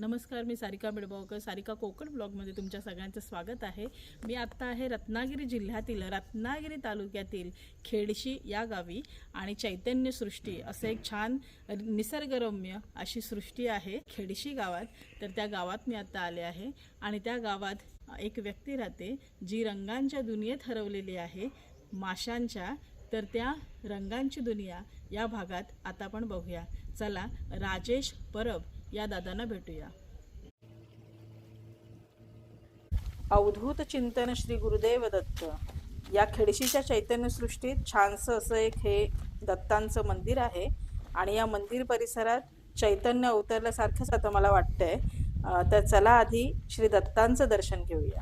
नमस्कार, मी सारिका बिडबावकर, सारिका कोकण ब्लॉगमध्ये तुमच्या सगळ्यांचं स्वागत आहे। मी आत्ता आहे रत्नागिरी जिल्ह्यातील रत्नागिरी तालुक्यातील खेडशी या गावी आणि चैतन्य सृष्टी असे एक छान निसर्गरम्य अशी सृष्टी आहे खेडशी गावात। तर त्या गावात मी आत्ता आले आहे आणि त्या गावात एक व्यक्ती राहते जी रंगांच्या दुनियेत हरवलेली आहे, माशांच्या। तर त्या रंगांची दुनिया या भागात आता आपण बघूया। चला राजेश परब या दादांना भेटूया। अवधूत चिंतन श्री गुरुदेव दत्त या खेडशीच्या चैतन्य सृष्टीत छानसं असं एक हे दत्तांचं मंदिर आहे आणि या मंदिर परिसरात चैतन्य अवतरल्यासारखंच आता मला वाटतंय। तर चला आधी श्री दत्तांचं दर्शन घेऊया।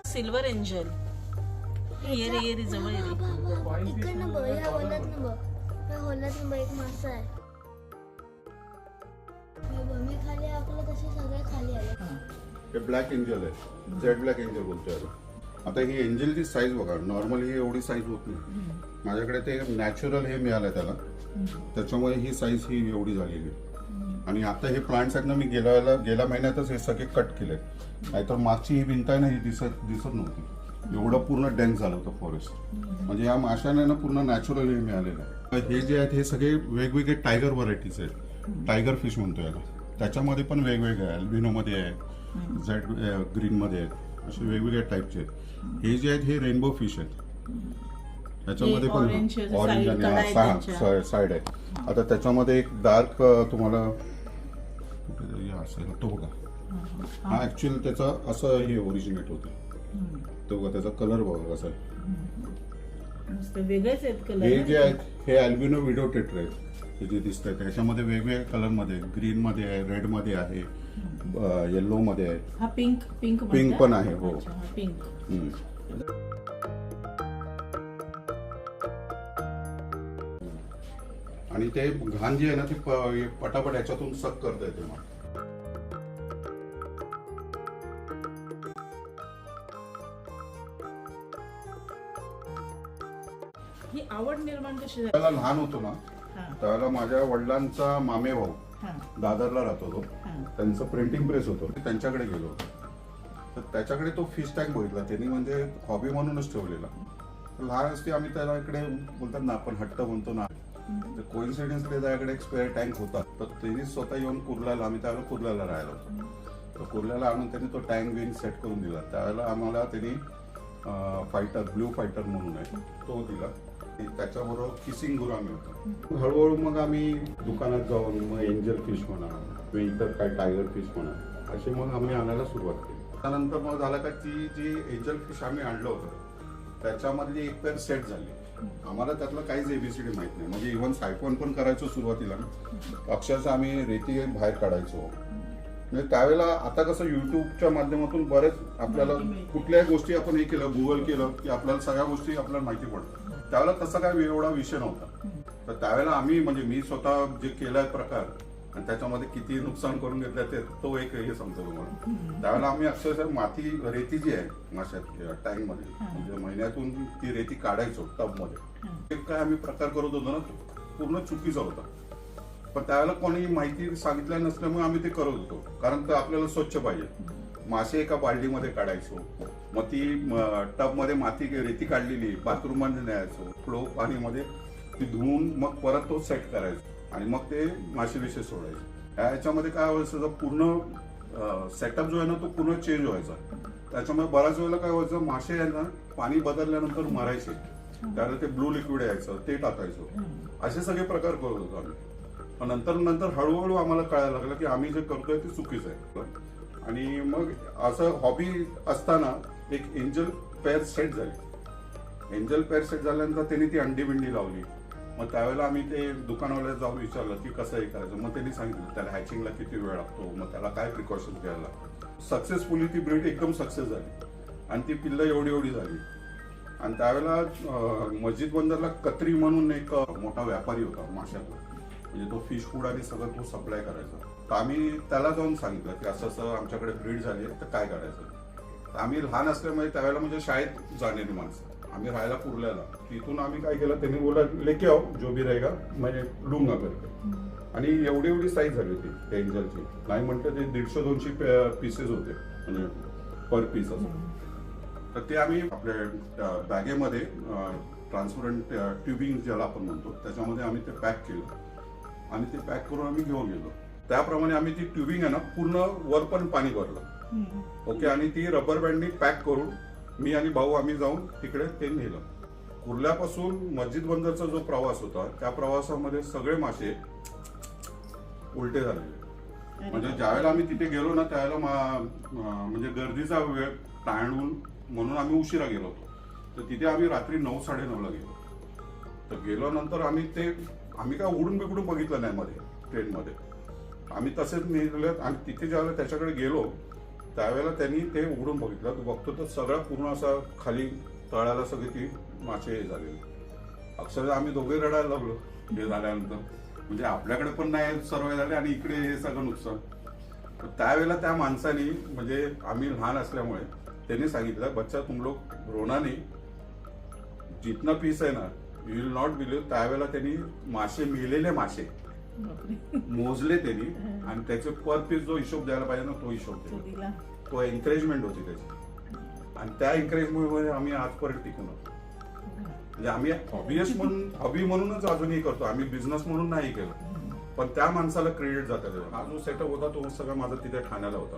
सिल्वर एंजल ये रे जवळ ये रे। इकडनं बघ, या होलातनं बघ, या होलातनं बघ एक मासा आहे। मी खाली आपलं तसे सगळे खाली आले। हे ब्लॅक एंजल आहे, जेड ब्लॅक एंजल बोलतोय आपण। आता ही एंजलची साईज बघा, नॉर्मल ही एवढी साईज होत नाही। माझ्याकडे ते नॅचरल हे मिळालं त्याला, त्याच्यामुळे ही साईज ही एवढी झालेली आहे। आणि आता हे प्लांट्स आहेत ना, मी गेल्या महिन्यातच हे सगळे कट केले, नाहीतर मागची ही भिंत आहे ना, ही दिसत नव्हती। एवढं पूर्ण डेन्स झालं होतं फॉरेस्ट। म्हणजे या माशाने ना पूर्ण नॅचरल हे मिळालेलं आहे। हे जे आहेत हे सगळे वेगवेगळे टायगर व्हरायटीज आहेत, टायगर फिश म्हणतो याला। त्याच्यामध्ये पण वेगवेगळे आहे, अल्बिनो मध्ये आहे, झेड ग्रीन मध्ये आहेत, असे वेगवेगळ्या टाईपचे आहेत। हे जे आहेत हे रेनबो फिश आहेत, त्याच्यामध्ये पण ऑरेंज आणि साईड आहे। आता त्याच्यामध्ये एक डार्क तुम्हाला असेल तो बघा, हा ऍक्च्युअली त्याचा असं हे ओरिजिनेट होते, तो बघा त्याचा कलर बघा कसा आहे, वेगळेच आहेत कलर। हे जे आहेत हे अल्बिनो विडो टेट्रा आहेत, हे जे दिसत आहेत ह्याच्यामध्ये वेगवेगळ्या कलर मध्ये, ग्रीन मध्ये आहे, रेड मध्ये आहे, येलो मध्ये आहे, हा पिंक पिंक पण आहे। हो पिंक। आणि ते घाण जी आहे ना ती पटापट याच्यातून सक करता येते मग। ही आवड निर्माण कशी झाली? त्याला लहान होतो ना त्यावेळेला माझ्या वडिलांचा मामे भाऊ दादरला राहतो तो, त्यांचं प्रिंटिंग प्रेस होतं, त्यांच्याकडे गेलो होतो। तर त्याच्याकडे तो फिश टँक बघितला त्यांनी, म्हणजे हॉबी म्हणूनच ठेवलेला। लहान असते आम्ही त्याला इकडे बोलतात ना आपण हट्ट म्हणतो ना, तर कोइन्सिडेंसली त्याच्याकडे एक स्पेअर टँक होता। तर त्यांनी स्वतः येऊन कुर्ल्याला, आम्ही त्यावेळेला कुर्ल्याला राहिलो होतो, तर कुर्ल्याला आणून त्यांनी तो टँक बिन सेट करून दिला। त्यावेळेला आम्हाला त्यांनी फायटर, ब्ल्यू फायटर म्हणून आहे तो दिला, त्याच्याबरोबर किसिंग गुरामी होता। हळूहळू मग आम्ही दुकानात जाऊन मग एंजल फिश म्हणा किंवा इतर काय टायगर फिश म्हणा असे मग आम्ही आणायला सुरुवात केली। त्यानंतर मग झालं का ती जी एंजल फिश आम्ही आणलं होतं त्याच्यामधली एक पेअर सेट झाली। आम्हाला त्यातलं काहीच एबीसीडी माहित नाही, म्हणजे इव्हन सायफोन पण करायचो सुरुवातीला ना, अक्षरशः आम्ही रेती बाहेर काढायचो। म्हणजे त्यावेळेला आता कसं युट्यूबच्या माध्यमातून बरेच आपल्याला कुठल्याही गोष्टी आपण हे केलं, गुगल केलं की आपल्याला सगळ्या गोष्टी आपल्याला माहिती पडतात। त्यावेळेला तसा काय एवढा विषय नव्हता। तर त्यावेळेला आम्ही, म्हणजे मी स्वतः जे केलाय प्रकार आणि त्याच्यामध्ये किती नुकसान करून घेतलं ते तो एक हे समजा तुम्हाला। त्यावेळेला आम्ही अक्षरशः माती, रेती जी आहे माशात टँक मध्ये, म्हणजे महिन्यातून ती रेती काढायचो टब मध्ये। काय आम्ही प्रकार करत होतो ना पूर्ण चुकीचा होता, पण त्यावेळेला कोणी माहिती सांगितलं नसल्यामुळे आम्ही ते करत होतो, कारण ते आपल्याला स्वच्छ पाहिजे। मासे एका बाल्डीमध्ये काढायचो, मग ती टब मध्ये माती रेती काढलेली बाथरूम मध्ये न्यायचो, फ्लो पाणीमध्ये ती धुवून मग परत तो सेट करायचो आणि मग ते मासे विषय सोडायचे। ह्याच्यामध्ये काय व्हायचं, पूर्ण सेटअप जो आहे ना तो पूर्ण चेंज व्हायचा। त्याच्यामुळे बऱ्याच वेळेला काय व्हायचं, मासे आहे ना पाणी बदलल्यानंतर मरायचे, त्यावेळेला ते ब्लू लिक्विड यायचं ते टाकायचो, असे सगळे प्रकार करत होतो आम्ही। नंतर हळूहळू आम्हाला कळायला लागलं की आम्ही जे करतोय ते चुकीचं आहे। आणि मग असं हॉबी असताना एक एंजल पेअर सेट झाली। एंजल पेअर सेट झाल्यानंतर त्यांनी ती अंडी बिंडी लावली। मग त्यावेळेला आम्ही ते दुकानवाल्याला जाऊन विचारलं की कसं हे करायचं। मग त्यांनी सांगितलं त्याला हॅचिंगला किती वेळ लागतो, मग त्याला काय प्रिकॉशन्स घ्यायला। सक्सेसफुली ती ब्रीड एकदम सक्सेस झाली आणि ती पिल्लं एवढी झाली। आणि त्यावेळेला मस्जिद बंदरला कत्री म्हणून एक मोठा व्यापारी होता माशाचा, म्हणजे तो फिश फूड आणि सगळं तो सप्लाय करायचा. तर आम्ही त्याला जाऊन सांगितलं की असं असं आमच्याकडे ब्रीड झाली आहे, तर काय करायचं. तर आम्ही लहान असल्यामुळे त्यावेळेला म्हणजे शाळेत जाणारी माणसं, आम्ही राहायला कुर्ल्याला. तिथून आम्ही काय केलं, त्यांनी बोला लेके आओ जो भी रहेगा म्हणजे लूंगा करके. आणि एवढी एवढी साईज झाली होती त्या एंजलची, नाही म्हटलं ते 150-200 पीसेस होते म्हणजे पर पीस असं. तर ते आम्ही आपल्या बॅगेमध्ये ट्रान्सपरंट ट्युबिंग ज्याला आपण म्हणतो त्याच्यामध्ये आम्ही ते पॅक केलं आणि ते पॅक करून आम्ही घेऊन गेलो. त्याप्रमाणे आम्ही ती ट्युबिंग आहे ना पूर्ण वर पण पाणी भरलं. ओके. आणि ती रबर बँडनी पॅक करून मी आणि भाऊ आम्ही जाऊन तिकडे ते नेलं. कुर्ल्यापासून मस्जिद बंदरचा जो प्रवास होता त्या प्रवासामध्ये सगळे मासे उलटे झालेले. म्हणजे ज्यावेळेला आम्ही तिथे गेलो ना त्यावेळेला म्हणजे गर्दीचा वेळ टाळून म्हणून आम्ही उशिरा गेलो होतो. तर तिथे आम्ही रात्री 9-9:30ला गेलो. तर गेलो नंतर आम्ही काय उडून बिकडून बघितलं नाही मध्ये ट्रेनमध्ये, आम्ही तसेच नेलं. आणि तिथे ज्यावेळेला त्याच्याकडे गेलो त्यावेळेला त्यांनी ते उघडून बघितलं, तर बघतो तर सगळा पूर्ण असा खाली तळाला सगळी ती मासे झालेली. अक्षरशः आम्ही दोघे रडायला लागलो हे झाल्यानंतर, म्हणजे आपल्याकडे पण नाही सर्व झाले आणि इकडे हे सगळं नुकसान. तर त्यावेळेला त्या माणसाने, म्हणजे आम्ही लहान असल्यामुळे त्यांनी सांगितलं, बच्चा तुम लोग रोना नहीं, जितना पीस आहे ना यू विल नॉट बिलीव्ह. त्यावेळेला त्यांनी मासे, मेलेले मासे मोजले त्यांनी आणि त्याचे पर पीस जो हिशोब द्यायला पाहिजे ना तो हिशोब दिला. तो एन्करेजमेंट होती त्याची. आणि त्या एन्करेजमेंटमुळे आम्ही आजपर्यंत टिकून आहोत. म्हणजे आम्ही हॉबी म्हणूनच अजूनही करतो, आम्ही बिझनेस म्हणून नाही केलं. पण त्या माणसाला क्रेडिट जातं. हा जो सेटअप होता तो सगळं माझा तिथे ठाण्याला होता.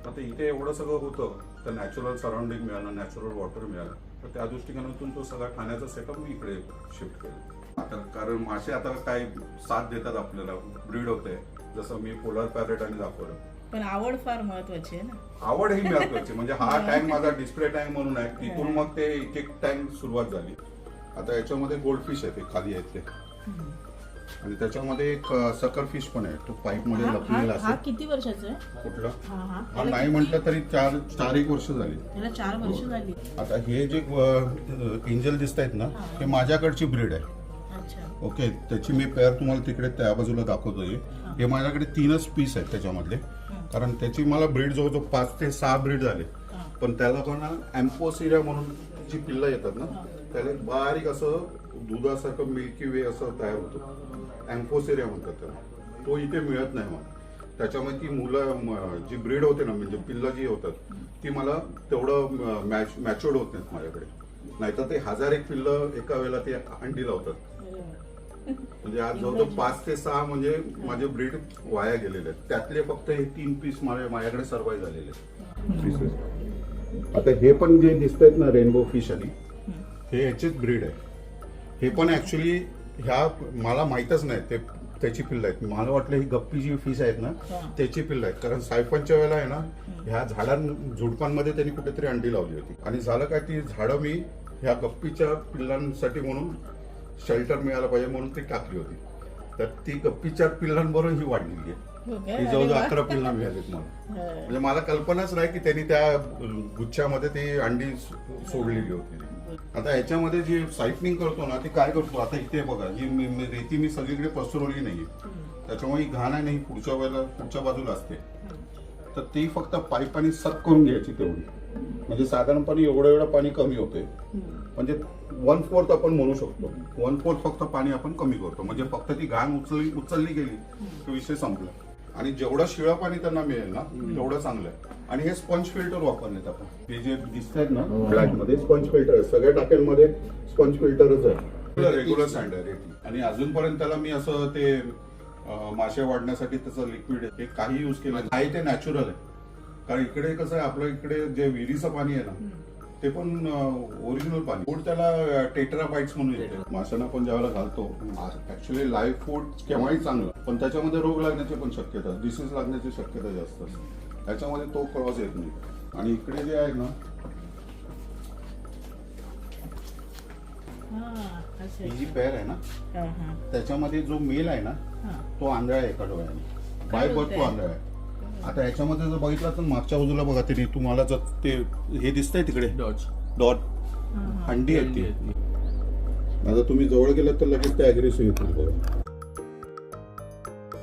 आता इथे एवढं सगळं होतं तर नॅचरल सराउंडिंग मिळालं, नॅचरल वॉटर मिळालं, तर त्या दृष्टिकोनातून तो सगळा ठाण्याचा सेटअप मी इकडे शिफ्ट केला. आता कारण मासे आता काय साथ देतात आपल्याला, ब्रीड होते. जसं मी पोलर पॅरेट आणि दाखवलं. पण आवड फार महत्वाची आहे ना. आवड ही महत्वाची. म्हणजे हा टँक माझा डिस्प्ले टँक म्हणून आहे, तिथून मग ते एक एक टँक सुरुवात झाली. आता याच्यामध्ये गोल्डफिश आहे, ते खाली आहेत ते. आणि त्याच्यामध्ये एक सकर फिश पण आहे, तो पाईप मध्ये लपलेला हा किती वर्षाचा आहे? कुठला? हा नाही म्हटलं तरी 4-1 वर्ष झाली. त्याला 4 वर्ष झाली. आता हे जे एंजल दिसत आहेत ना, हे माझ्याकडची ब्रीड आहे. ओके. त्याची मी पेअर तुम्हाला तिकडे त्या बाजूला दाखवतोय. हे माझ्याकडे 3च पीस आहेत त्याच्यामधले, कारण त्याची मला ब्रीड जवळजवळ 5 ते 6 ब्रीड झाले. पण त्याला पण एम्पोसिरिया म्हणून जी पिल्लं येतात ना, त्याला बारीक असं दुधासारखं मिल्की वे असं तयार होतं. एम्पोसिरिया म्हणतात त्याला. तो इथे मिळत नाही मला. त्याच्यामध्ये ती मुलं जी ब्रीड होते ना, म्हणजे पिल्लं जी होतात ती मला तेवढं मॅच्युअर्ड होत नाहीत माझ्याकडे. नाहीतर ते 1001 पिल्लं एका वेळेला ते अंडी लावतात. म्हणजे आज जवळजवळ 5 ते 6 म्हणजे माझे ब्रीड वाया गेलेले आहेत. त्यातले फक्त हे 3 पीस माझ्याकडे सर्वाइव्ह झालेले आहेत. आता हे पण जे दिसत आहेत ना रेनबो फिश आणि हे ह्याचीच ब्रीड आहे. हे पण ऍक्च्युली ह्या मला माहीतच नाही ते त्याची पिल्लं आहेत. मला वाटलं ही गप्पी जी फिश आहेत ना त्याची पिल्लं आहेत, कारण सायफनच्या वेळेला आहे ना ह्या झुडपांमध्ये त्यांनी कुठेतरी अंडी लावली होती. आणि झालं काय, ती झाडं मी ह्या गप्पीच्या पिल्लांसाठी म्हणून शेल्टर मिळालं पाहिजे म्हणून ती टाकली होती. तर ती गप्पीच्या पिल्लांबरोबर ही वाढलेली आहे. ही जवळजवळ 11 पिल्लं मिळालीत मला. म्हणजे मला कल्पनाच नाही की त्यांनी त्या गुच्छामध्ये ती अंडी सोडलेली होती. आता याच्यामध्ये जी सायटनिंग करतो ना ती काय करतो, आता इथे बघा ही रेती मी सगळीकडे पसरवली नाहीये, त्याच्यामुळे ही घाण आहे नाही पुढच्या बाजूला असते. तर ती फक्त पाईपाने सक करून घ्यायची तेवढी. म्हणजे साधारणपणे एवढं पाणी कमी होते. म्हणजे 1/4 आपण म्हणू शकतो. 1/4 फक्त पाणी आपण कमी करतो. म्हणजे फक्त ती घाण उचलली गेली तो विषय संपला. आणि जेवढं शिळं पाणी त्यांना मिळेल ना तेवढं चांगलं आहे. आणि हे स्पंज फिल्टर वापरलेत आपण. हे जे दिसत आहेत ना ब्लॅक मध्ये स्पंज फिल्टर आहे. सगळ्या टाक्यांमध्ये स्पंज फिल्टरच आहे. रेग्युलर सँड आहे. आणि अजूनपर्यंत त्याला मी असं ते मासे वाढण्यासाठी त्याचं लिक्विड हे काही यूज केलं नाही. ते नॅचरल आहे. कारण इकडे कसं आहे, आपल्या इकडे जे विहिरीचं पाणी आहे ना ते पण ओरिजिनल पाणी. फूड त्याला टेट्राबाइट्स म्हणून येते. माशांना पण ज्यावेळेला घालतो, ऍक्च्युली लाईव्ह फूड केव्हाही चांगलं, पण त्याच्यामध्ये रोग लागण्याची पण शक्यता, डिसीज लागण्याची शक्यता जास्त असते. त्याच्यामध्ये तो क्रॉस येत नाही. आणि इकडे जे आहे ना ही जी पेअर आहे ना त्याच्यामध्ये जो मेल आहे ना तो आंधळा आहे एका डोळ्याने. बाय बर्थ तो आंधळा आहे. आता याच्यामध्ये जर बघितलं तर मागच्या बाजूला बघा तरी तुम्हाला जर ते हे दिसतंय तिकडे डॉट अंडी आहेत ती. आता तुम्ही जवळ गेलात तर लगेच ते अग्रेसिव्ह येतील बघा.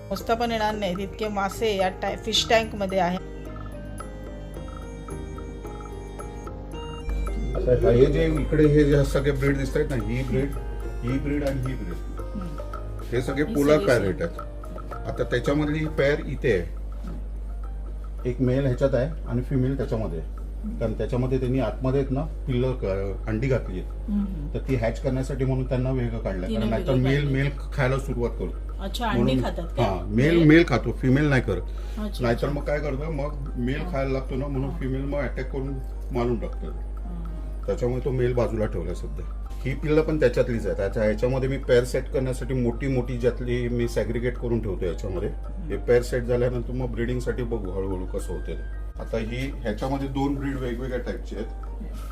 मोजता पण येणार नाही तितके मासे या फिश टँक मध्ये आहे. आता हे जे इकडे हे जे सगळे ब्रीड दिसत आहेत ना, ही ब्रीड आणि ही ब्रीड, हे सगळे पोलर पॅरेट आहेत. आता त्याच्यामधली पेअर इथे आहे, एक मेल ह्याच्यात आहे आणि फिमेल त्याच्यामध्ये आहे. कारण त्याच्यामध्ये त्यांनी आतमध्ये आहेत ना पिल्लं अंडी घातली आहेत, तर ती हॅच करण्यासाठी म्हणून त्यांना वेगळं काढलंय. कारण नाहीतर मेल खायला सुरुवात करतो. अच्छा, अंडी खातात हा, मेल खातो, फिमेल नाही करत. नाहीतर मग काय करतो, मग मेल खायला लागतो ना, म्हणून फिमेल मग अटॅक करून मारून टाकतो. त्याच्यामुळे तो मेल बाजूला ठेवलाय सध्या. ही पिल्लं पण त्याच्यातलीच आहे. ह्याच्यामध्ये मी पेअर सेट करण्यासाठी मोठी ज्यातली मी सॅग्रिगेट करून ठेवतो याच्यामध्ये. हे पेअर सेट झाल्यानंतर मग ब्रीडिंगसाठी बघू हळूहळू कसं होते. आता ह्याच्यामध्ये 2 ब्रीड वेगवेगळ्या टाईपचे आहेत.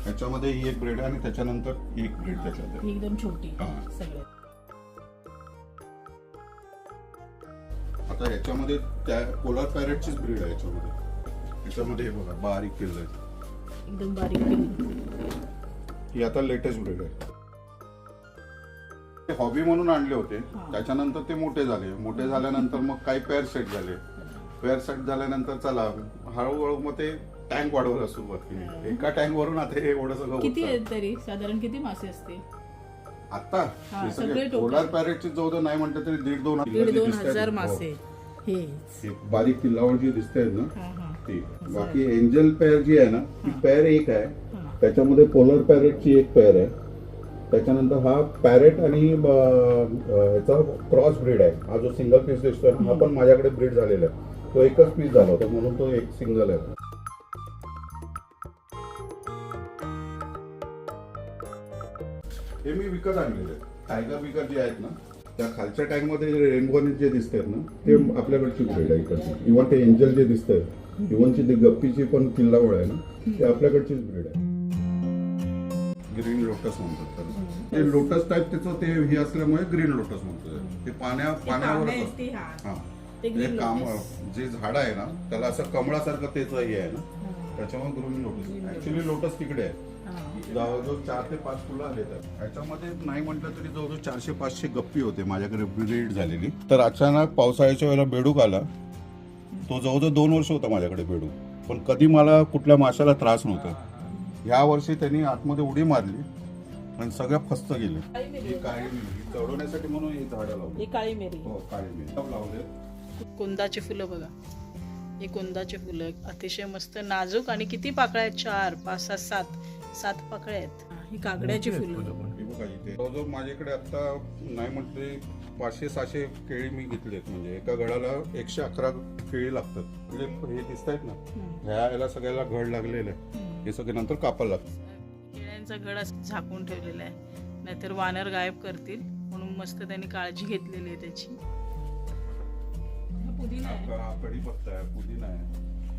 ह्याच्यामध्ये ही एक ब्रीड आहे आणि त्याच्यानंतर एक ब्रीड त्याच्यात आहे. एकदम छोटी हा. सगळे. आता ह्याच्यामध्ये त्या पोलर पॅरेटचीच ब्रीड आहे. ह्याच्यामध्ये हे बघा बारीक पिल्लं आहेत. एकदम बारीक पिल्लं. ही आता लेटेस्ट ब्रीड आहे. हॉबी म्हणून आणले होते, त्याच्यानंतर ते मोठे झाल्यानंतर मग काही पेअर सेट झाले. पेअर सेट झाल्यानंतर चला हळूहळू मग ते टँक वाढवायला सुरुवात केली. एका टँक वरून आता हे एवढं सगळं किती आहेत तरी साधारण किती मासे असते आता? हा, हे सगळे सगळे total. पोलर पॅरेटची जवळ नाही म्हटलं तरी 1,500-2,000 मासे हे. बारीक पिल्लावर जी दिसते ना हा, हा. ती. बाकी एंजल पेअर जी आहे ना ती पेअर एक आहे. त्याच्यामध्ये पोलर पॅरेटची एक पेअर आहे. त्याच्यानंतर हा पॅरेट आणि ह्याचा क्रॉस ब्रीड आहे. हा जो सिंगल पीस दिसतोय ना, हा पण माझ्याकडे ब्रीड झालेला आहे. तो एकच पीस झाला होता म्हणून तो एक सिंगल आहे. हे मी विकत आणलेले टायगर विकर जे आहेत ना, त्या खालच्या टँक मध्ये रेनबोने जे दिसतात ना ते आपल्याकडची ब्रीड आहे इकडची. इव्हन ते एंजल जे दिसतंय, इव्हनची ती गप्पीची पण किल्लावळ आहे ना, ते आपल्याकडचीच ब्रीड आहे. ग्रीन लोटस म्हणतात त्याला. ते लोटस टाईप त्याचं ते हे असल्यामुळे ग्रीन लोटस म्हणतो. ते पाण्यावर जे झाड आहे ना त्याला असं कमळासारखं त्याच हे आहे ना, त्याच्यामुळे ग्रीन लोटस. ऍक्च्युली लोटस तिकडे आहे. जवळजवळ 4 ते 5 फुलं आलेत. ह्याच्यामध्ये नाही म्हटलं तरी जवळजवळ 400-500 गप्पी होते माझ्याकडे ब्रीड झालेली. तर अचानक पावसाळ्याच्या वेळेला बेडूक आला. तो जवळजवळ 2 वर्ष होता माझ्याकडे बेडूक, पण कधी मला कुठल्या माशाला त्रास नव्हता. या वर्षी त्यांनी आतमध्ये उडी मारली आणि सगळ्या फस्त गेले. ही काळी मिरी चढवण्यासाठी म्हणून ही झाडं लावली. ही काळी मिरी. हो, काळी मिरी लावले. कुंदाची फुलं बघा, हे कुंदाची फुलं अतिशय मस्त नाजूक आणि किती पाकळ्या आहेत? 4, 5, 6, 7 पाकळ्या आहेत. ही काकड्याची फुलं. हे बघा इथे जवळजवळ माझ्याकडे आता नाही म्हटले 500-600 केळी मी घेतलेत. म्हणजे एका गडाला 111 केळी लागतात. म्हणजे हे दिसत आहेत ना, ह्या याला सगळ्याला घड लागलेलं आहे. हे सगळे नंतर कापायला लागतं. केळ्यांचा घड झाकून ठेवलेला आहे, नाहीतर वानर गायब करतील म्हणून मस्त त्यांनी काळजी घेतलेली आहे त्याची. पुदिना आहे, हा कढीपत्ता आहे, पुदिना आहे.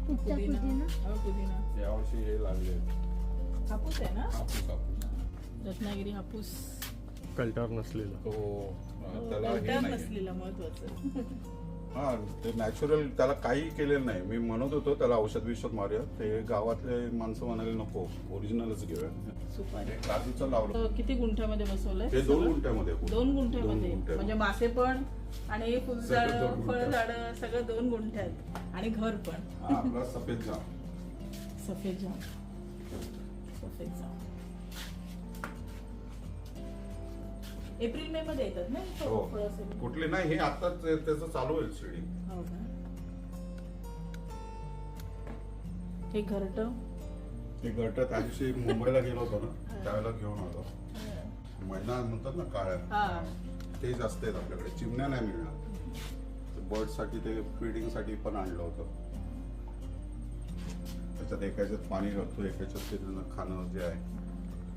पुदिना. यावर्षी हे लागले हापूस आहे ना, हापूस. रत्नागिरी हापूस. कल्टार नसलेला. तो त्याला हे कल्टार नाही. नसलेला महत्वाचं. हा, ते नॅचरल. त्याला काही केलेलं नाही. मी म्हणत होतो त्याला औषध बिषध मारूया, ते गावातले माणसं म्हणाले नको, ओरिजिनलच घेऊया. सुपारी. काजूचं लावलं. किती गुंठ्यामध्ये बसवलंय? हे 2 गुंठ्यामध्ये. 2 गुंठ्यामध्ये. गुंठ्यामध्ये. म्हणजे मासे पण आणि फुलझाड, सगळं 2 फळझाड सगळं 2 गुंठ्यात आणि घर पण. हा, आपला सफेद जाम. सफेद जाम. सफेद जाम एप्रिल मे मध्ये येतात ना हो. फळं सगळी? कुठले नाही, हे आताच त्याचं चालू होईल शिडी. हो का? हे घरट. ते गट त्या दिवशी मुंबईला गेलो होतो ना, त्यावेळेला घेऊन आलो. मैना म्हणतात ना काळ्या, हा, ते जास्त आहेत आपल्याकडे. चिमण्या नाही मिळणार. बर्ड साठी ते फीडिंग साठी पण आणलं होतं. त्याच्यात एकाच्यात पाणी घालतो, एकाच्यात ते खाणं जे आहे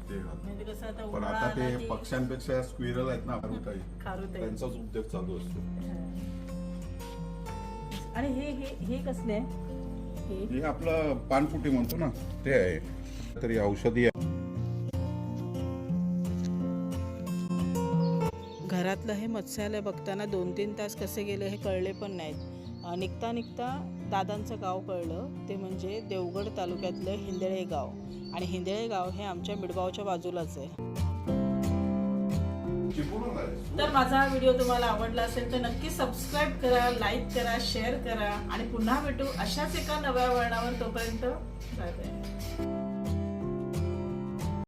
ते घालतो. म्हणजे कसं आता पण आता उन्हाळा ते आला की पक्ष्यांपेक्षा स्क्विरल आहेत ना, खारुताई, खारुताई. त्यांचाच उद्योग चालू असतो. आणि हे कसले आहे? हे आपलं पानपुटी म्हणतो ना ते आहे. तरी औषधी आहे. घरातलं हे मत्स्यालय बघताना 2-3 तास कसे गेले हे कळले पण नाहीत. निघता निघता दादांचं गाव कळलं, ते म्हणजे देवगड तालुक्यातलं हिंदळे गाव. आणि हिंदळे गाव हे आमच्या मिडगावच्या बाजूलाच आहे. तर माझा हा व्हिडिओ तुम्हाला आवडला असेल तर नक्की सबस्क्राईब करा, लाईक करा, शेअर करा आणि पुन्हा भेटू अशाच एका नव्या वळणावर. तोपर्यंत बाय बाय.